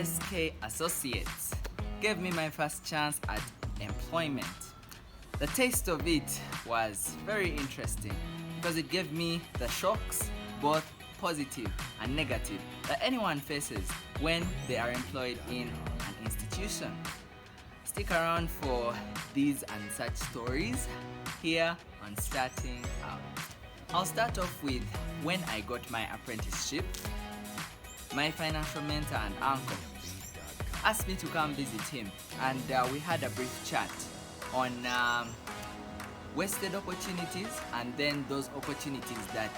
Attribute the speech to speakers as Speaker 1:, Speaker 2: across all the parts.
Speaker 1: KSK Associates gave me my first chance at employment. The taste of it was very interesting because it gave me the shocks, both positive and negative, that anyone faces when they are employed in an institution. Stick around for these and such stories here on Starting Out. I'll start off with when I got my apprenticeship. My financial mentor and uncle asked me to come visit him, and we had a brief chat on wasted opportunities and then those opportunities that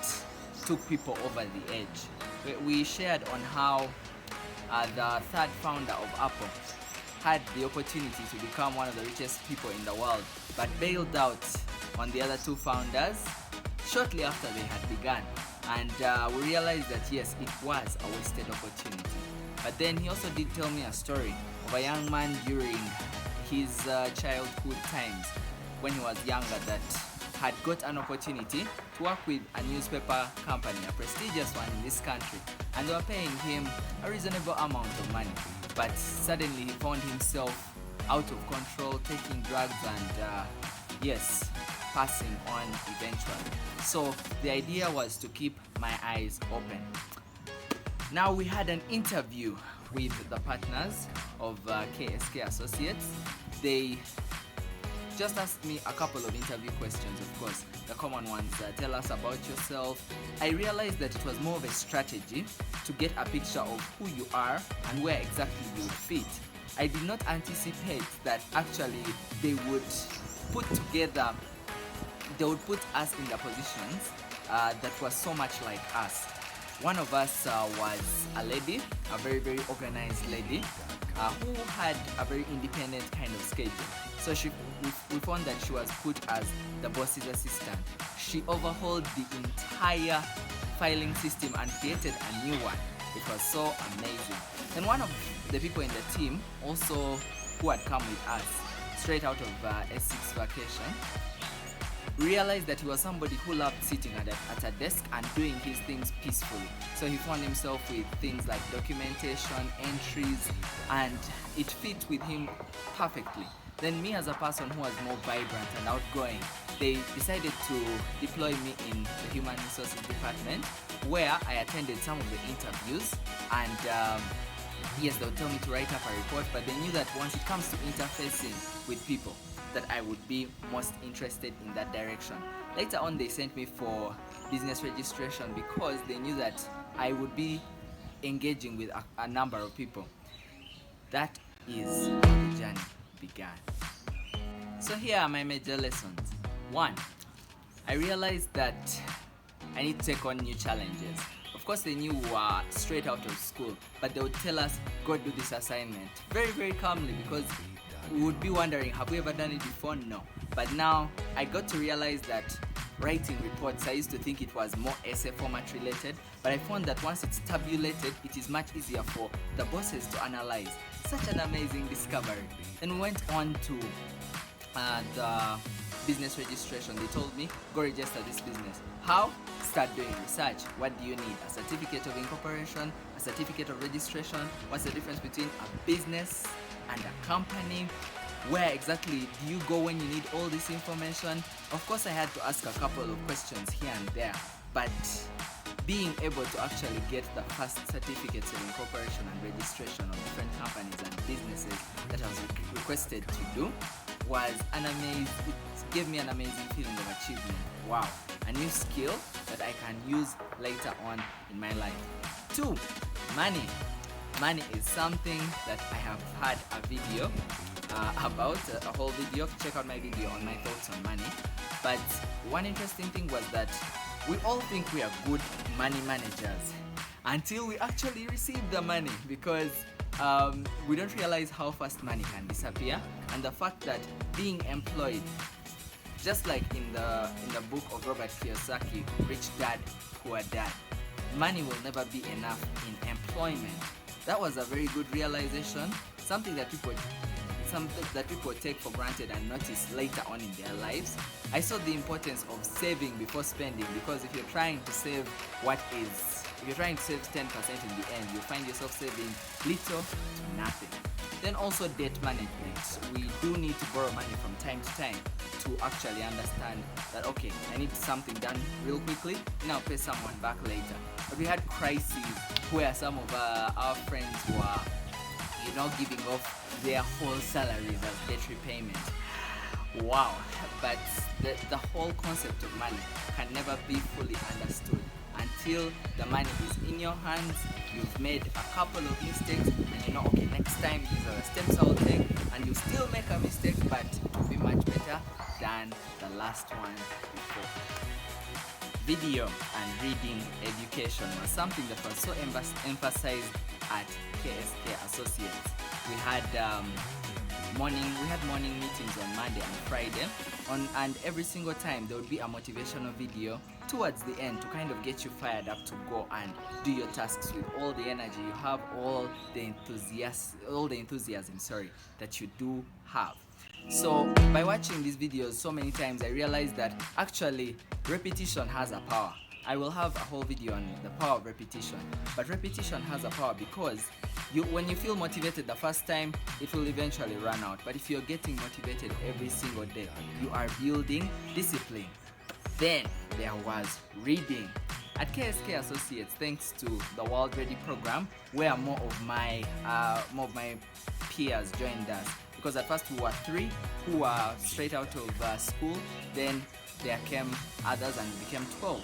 Speaker 1: took people over the edge. We shared on how the third founder of Apple had the opportunity to become one of the richest people in the world, but bailed out on the other two founders shortly after they had begun. And we realized that yes, it was a wasted opportunity. But then he also did tell me a story of a young man during his childhood times when he was younger that had got an opportunity to work with a newspaper company, a prestigious one in this country, and they were paying him a reasonable amount of money. But suddenly he found himself out of control, taking drugs and yes, passing on eventually. So the idea was to keep my eyes open. Now we had an interview with the partners of KSK Associates. They just asked me a couple of interview questions, of course, the common ones. Tell us about yourself. I realized that it was more of a strategy to get a picture of who you are and where exactly you would fit. I did not anticipate that actually they would put us in the positions that was so much like us. One of us was a lady, a very, very organized lady, who had a very independent kind of schedule. So we found that she was put as the boss's assistant. She overhauled the entire filing system and created a new one. It was so amazing. And one of the people in the team also who had come with us straight out of S6 vacation, realized that he was somebody who loved sitting at a desk and doing his things peacefully. So he found himself with things like documentation, entries, and it fit with him perfectly. Then me as a person who was more vibrant and outgoing, they decided to deploy me in the human resources department, where I attended some of the interviews, and yes, they would tell me to write up a report, but they knew that once it comes to interfacing with people, that I would be most interested in that direction. Later on, they sent me for business registration because they knew that I would be engaging with a number of people. That is how the journey began. So here are my major lessons. 1, I realized that I need to take on new challenges. Of course, they knew we were straight out of school, but they would tell us, go do this assignment very, very calmly, because we would be wondering, have we ever done it before? No. But now I got to realize that writing reports, I used to think it was more essay format related, but I found that once it's tabulated, it is much easier for the bosses to analyze. Such an amazing discovery. Then we went on to the business registration. They told me, go register this business. How? Start doing research. What do you need? A certificate of incorporation, a certificate of registration. What's the difference between a business and a company? Where exactly do you go when you need all this information? Of course, I had to ask a couple of questions here and there, but being able to actually get the first certificates of incorporation and registration of different companies and businesses that I was requested to do was it gave me an amazing feeling of achievement. Wow, a new skill that I can use later on in my life. 2, money. Money is something that I have had a video about, a whole video. Check out my video on my thoughts on money. But one interesting thing was that we all think we are good money managers until we actually receive the money, because we don't realize how fast money can disappear, and the fact that being employed, just like in the book of Robert Kiyosaki, Rich Dad, Poor Dad, money will never be enough in employment. That was a very good realization, something that people take for granted and notice later on in their lives. I saw the importance of saving before spending, because if you're trying to save what is If you're trying to save 10% in the end, you'll find yourself saving little to nothing. Then also debt management. We do need to borrow money from time to time to actually understand that, okay, I need something done real quickly, and I'll pay someone back later. But we had crises where some of our friends were, giving off their whole salaries as debt repayment. Wow. But the whole concept of money can never be fully understood until the money is in your hands. You've made a couple of mistakes, and you know, okay, next time these are the steps I'll take, and you still make a mistake, but it will be much better than the last one before. Video and reading education was something that was so emphasized at KSK Associates. We had morning meetings on Monday and Friday, and every single time there would be a motivational video towards the end to kind of get you fired up to go and do your tasks with all the energy you have, all the enthusiasm that you do have. So by watching these videos so many times, I realized that actually repetition has a power. I will have a whole video on the power of repetition, but repetition has a power because when you feel motivated the first time, it will eventually run out. But if you're getting motivated every single day, you are building discipline. Then there was reading. At KSK Associates, thanks to the World Ready program, where more of my peers joined us. Because at first we were 3 who were straight out of school, then there came others and we became 12.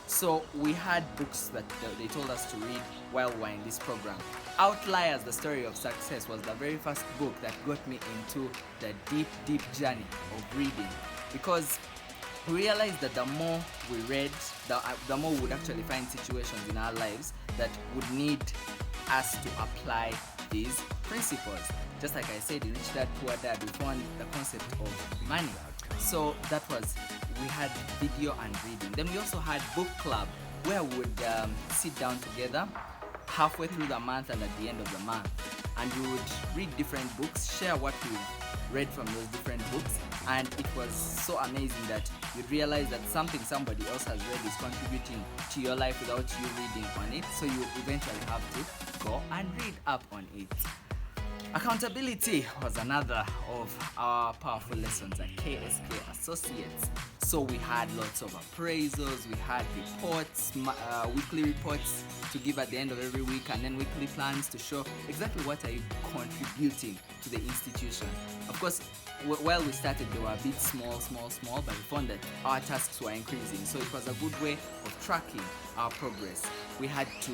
Speaker 1: So we had books that they told us to read while we were in this program. Outliers, the Story of Success was the very first book that got me into the deep journey of reading, because we realized that the more we read, the more we would actually find situations in our lives that would need us to apply these principles. Just like I said in Rich Dad Poor Dad, we found the concept of money. So we had video and reading. Then we also had book club, where we would sit down together halfway through the month and at the end of the month, and we would read different books, share what we read from those different books, and it was so amazing that you'd realize that something somebody else has read is contributing to your life without you reading on it, so you eventually have to go and read up on it. Accountability was another of our powerful lessons at KSK Associates. So we had lots of appraisals, we had reports, weekly reports to give at the end of every week, and then weekly plans to show exactly what are you contributing to the institution. Of course, while we started, they were a bit small, but we found that our tasks were increasing. So it was a good way of tracking our progress. We had to,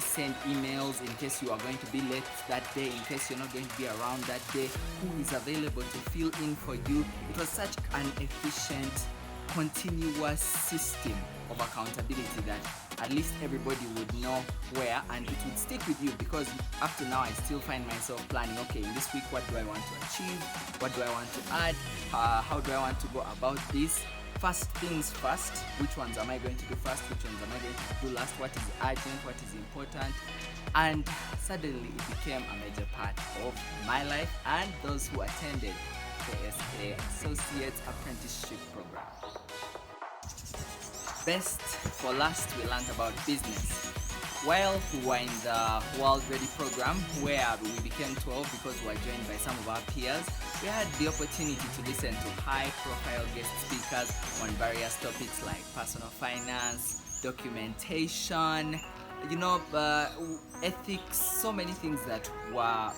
Speaker 1: send emails in case you are going to be late that day, in case you're not going to be around that day, who is available to fill in for you. It was such an efficient, continuous system of accountability that at least everybody would know where, and it would stick with you, because up to now I still find myself planning, okay, in this week what do I want to achieve, what do I want to add, how do I want to go about this. First things first, which ones am I going to do first, which ones am I going to do last, what is urgent, what is important. And suddenly it became a major part of my life and those who attended KSK Associates Apprenticeship Program. Best for last, we learned about business. While we were in the World Ready program, where we became 12 because we were joined by some of our peers, we had the opportunity to listen to high-profile guest speakers on various topics like personal finance, documentation, ethics, so many things that were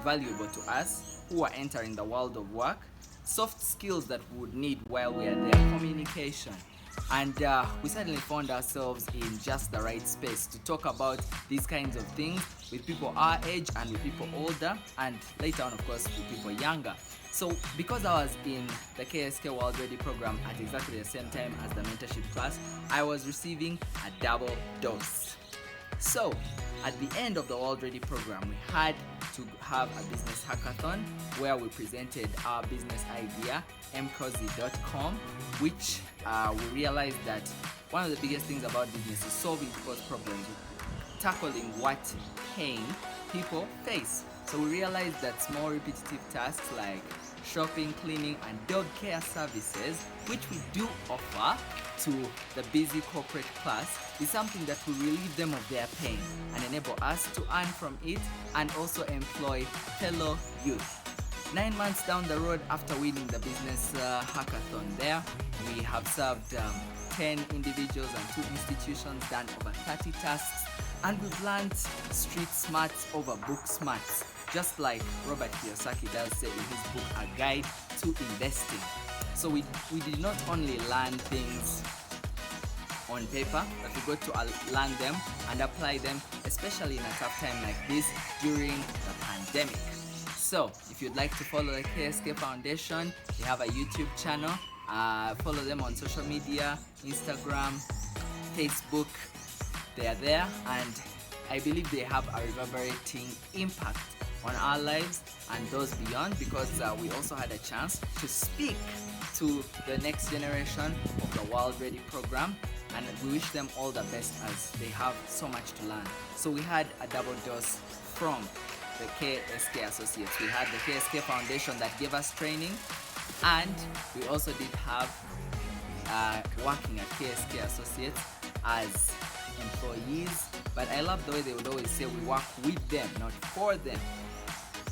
Speaker 1: valuable to us who are entering the world of work, soft skills that we would need while we are there, communication. And we suddenly found ourselves in just the right space to talk about these kinds of things with people our age and with people older, and later on, of course, with people younger. So because I was in the KSK World Ready program at exactly the same time as the mentorship class, I was receiving a double dose. So at the end of the World Ready program, we had to have a business hackathon where we presented our business idea, mcozy.com, which we realized that one of the biggest things about business is solving people's problems, tackling what pain people face. So we realized that small repetitive tasks like shopping, cleaning, and dog care services, which we do offer to the busy corporate class, is something that will relieve them of their pain and enable us to earn from it and also employ fellow youth. 9 months down the road after winning the business hackathon there, we have served 10 individuals and 2 institutions, done over 30 tasks, and we've learned street smarts over book smarts, just like Robert Kiyosaki does say in his book, A Guide to Investing. So we did not only learn things on paper, but we got to learn them and apply them, especially in a tough time like this during the pandemic. So if you'd like to follow the KSK Foundation, they have a YouTube channel. Follow them on social media, Instagram, Facebook. They are there, and I believe they have a reverberating impact on our lives and those beyond, because we also had a chance to speak to the next generation of the World Ready program, and we wish them all the best as they have so much to learn. So we had a double dose from the KSK Associates. We had the KSK Foundation that gave us training, and we also did have working at KSK Associates as employees, but I love the way they would always say we work with them, not for them.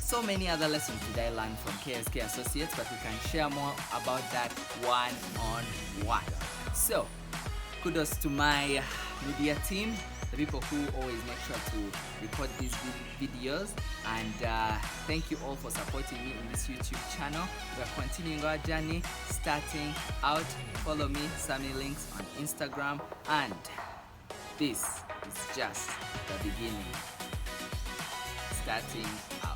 Speaker 1: So many other lessons did I learn from KSK Associates, but we can share more about that one-on-one. So, kudos to my media team, the people who always make sure to record these videos, and thank you all for supporting me in this YouTube channel. We're continuing our journey, starting out. Follow me, Sammy Links, on Instagram, and this is just the beginning. Starting out.